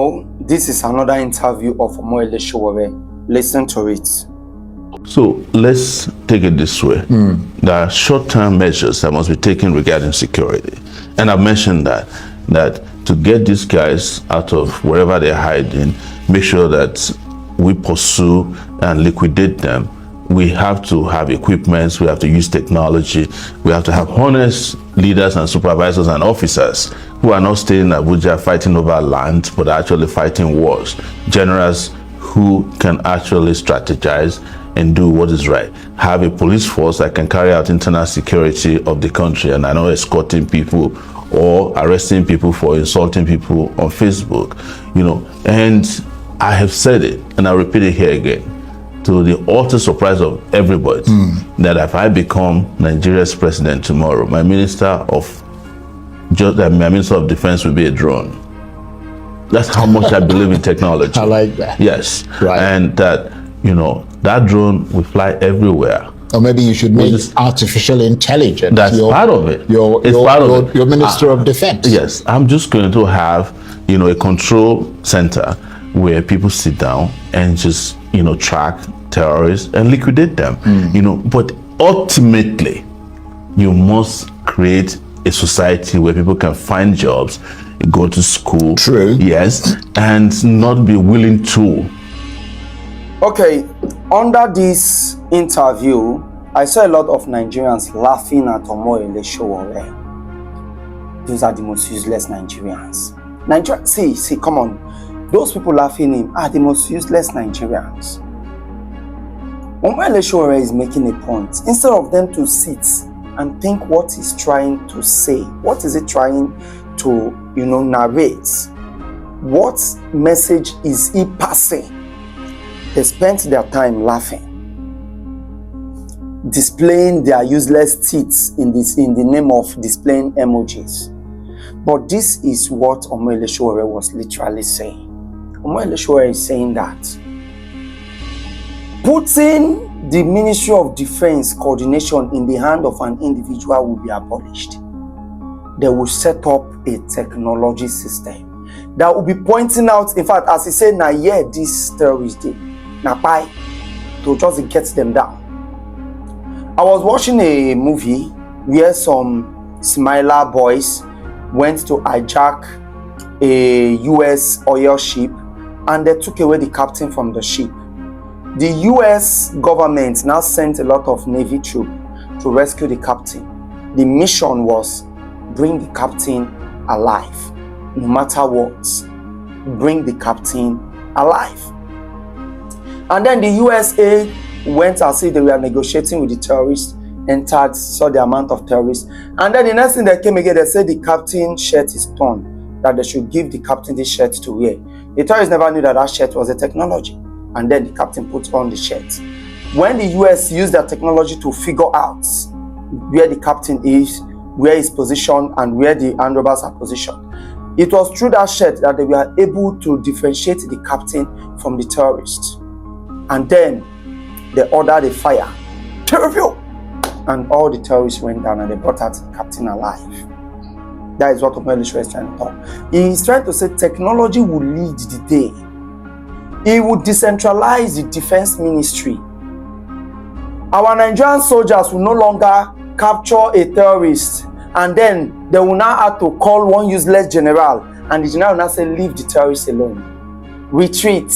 Now, this is another interview of Sowore. Listen to it. So let's take it this way. There are short-term measures that must be taken regarding security. And I've mentioned that to get these guys out of wherever they're hiding, make sure that we pursue and liquidate them. We have to have equipment, we have to use technology, we have to have honest leaders and supervisors and officers who are not staying in Abuja fighting over land, but are actually fighting wars. Generals who can actually strategize and do what is right. Have a police force that can carry out internal security of the country and are not escorting people or arresting people for insulting people on Facebook. And I have said it, and I'll repeat it here again, to the utter surprise of everybody, that if I become Nigeria's president tomorrow, my Minister of Defense will be a drone. That's how much I believe in technology. I like that. Yes. Right. And that, that drone will fly everywhere. Or maybe you should make artificial intelligence. That's part of it. Your Minister of Defense. Yes. I'm just going to have, a control center where people sit down and just, track terrorists and liquidate them. But ultimately, you must create a society where people can find jobs, go to school. True. Yes. And not be willing to. Okay, under this interview, I saw a lot of Nigerians laughing at Sowore. Those are the most useless Nigerians. See, come on. Those people laughing him are the most useless Nigerians. Sowore is making a point. Instead of them to sit and think what he's trying to say, what is he trying to, narrate? What message is he passing? They spent their time laughing, displaying their useless teeth in the name of displaying emojis. But this is what Sowore was literally saying. Sowore is saying that putting the Ministry of Defense coordination in the hand of an individual will be abolished. They will set up a technology system that will be pointing out, in fact, as he said, this terrorist did. To just get them down. I was watching a movie where some Smiler boys went to hijack a US oil ship and they took away the captain from the ship. The US government now sent a lot of Navy troops to rescue the captain. The mission was bring the captain alive, no matter what. Bring the captain alive. And then the USA went as if they were negotiating with the terrorists, entered, saw the amount of terrorists. And then the next thing they came again, they said the captain's shirt is torn, that they should give the captain this shirt to wear. The terrorists never knew that shirt was a technology. And then the captain put on the shirt. When the US used that technology to figure out where the captain is, where he's positioned, and where the armed robbers are positioned, it was through that shirt that they were able to differentiate the captain from the terrorists. And then they ordered a fire. Terrible! And all the terrorists went down and they brought out the captain alive. That is what Sowore is trying to talk. He is trying to say technology will lead the day. It will decentralize the defense ministry. Our Nigerian soldiers will no longer capture a terrorist and then they will now have to call one useless general and the general will now say, leave the terrorists alone. Retreat.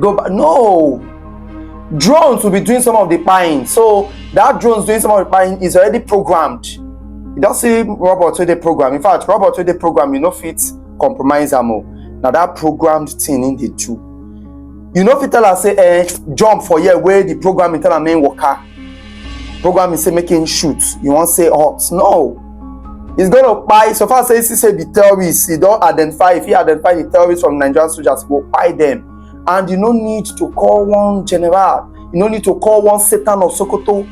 Go back. No! Drones will be doing some of the buying. So that drones doing some of the buying is already programmed. You don't see robots with the program. In fact, robots with the program, fit compromise ammo. Now that programmed thing in the two. If you tell us say jump for here where the program is telling main worker. Program is say making shoot. You won't say hot. No. It's gonna buy so far say the terrorists, he don't identify. If he identify the terrorists from Nigerian soldiers, go buy them. And you don't need to call one general. You don't need to call one Satan of Sokoto.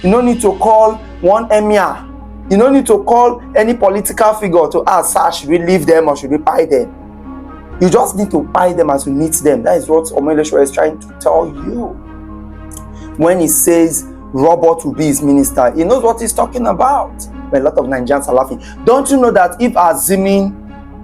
You don't need to call one emir. You don't need to call any political figure to ask, should we leave them or should we buy them? You just need to buy them as you need them. That is what Sowore is trying to tell you. When he says Robert will be his minister, he knows what he's talking about. But a lot of Nigerians are laughing. Don't you know that if assuming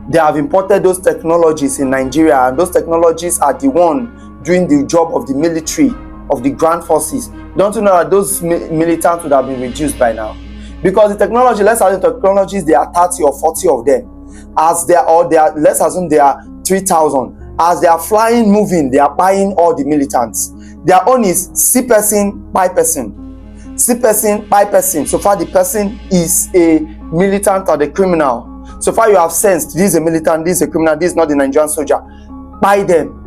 they have imported those technologies in Nigeria, and those technologies are the one doing the job of the military, of the ground forces. Don't you know that those militants would have been reduced by now? Because the technology, let's assume the technologies, there are 30 or 40 of them. Let's assume there are 3,000. As they are flying, moving, they are buying all the militants. Their own is see person by person. See person by person. So far the person is a militant or the criminal. So far you have sensed this is a militant, this is a criminal, this is not the Nigerian soldier. Buy them.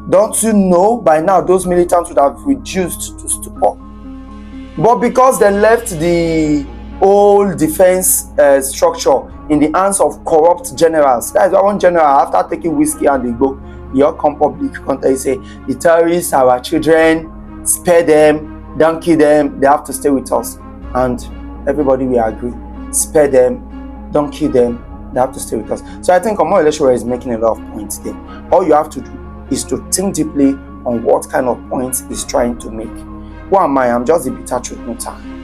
Don't you know by now those militants would have reduced to stupor? But because they left the old defense structure in the hands of corrupt generals. That is why one general, after taking whiskey and they go, you all come public contact, say the terrorists are our children, spare them, don't kill them, they have to stay with us. And everybody will agree, spare them, don't kill them, they have to stay with us. So I think Sowore is making a lot of points there. All you have to do is to think deeply on what kind of points he's trying to make. Who am I? I'm just the bitter truth noter.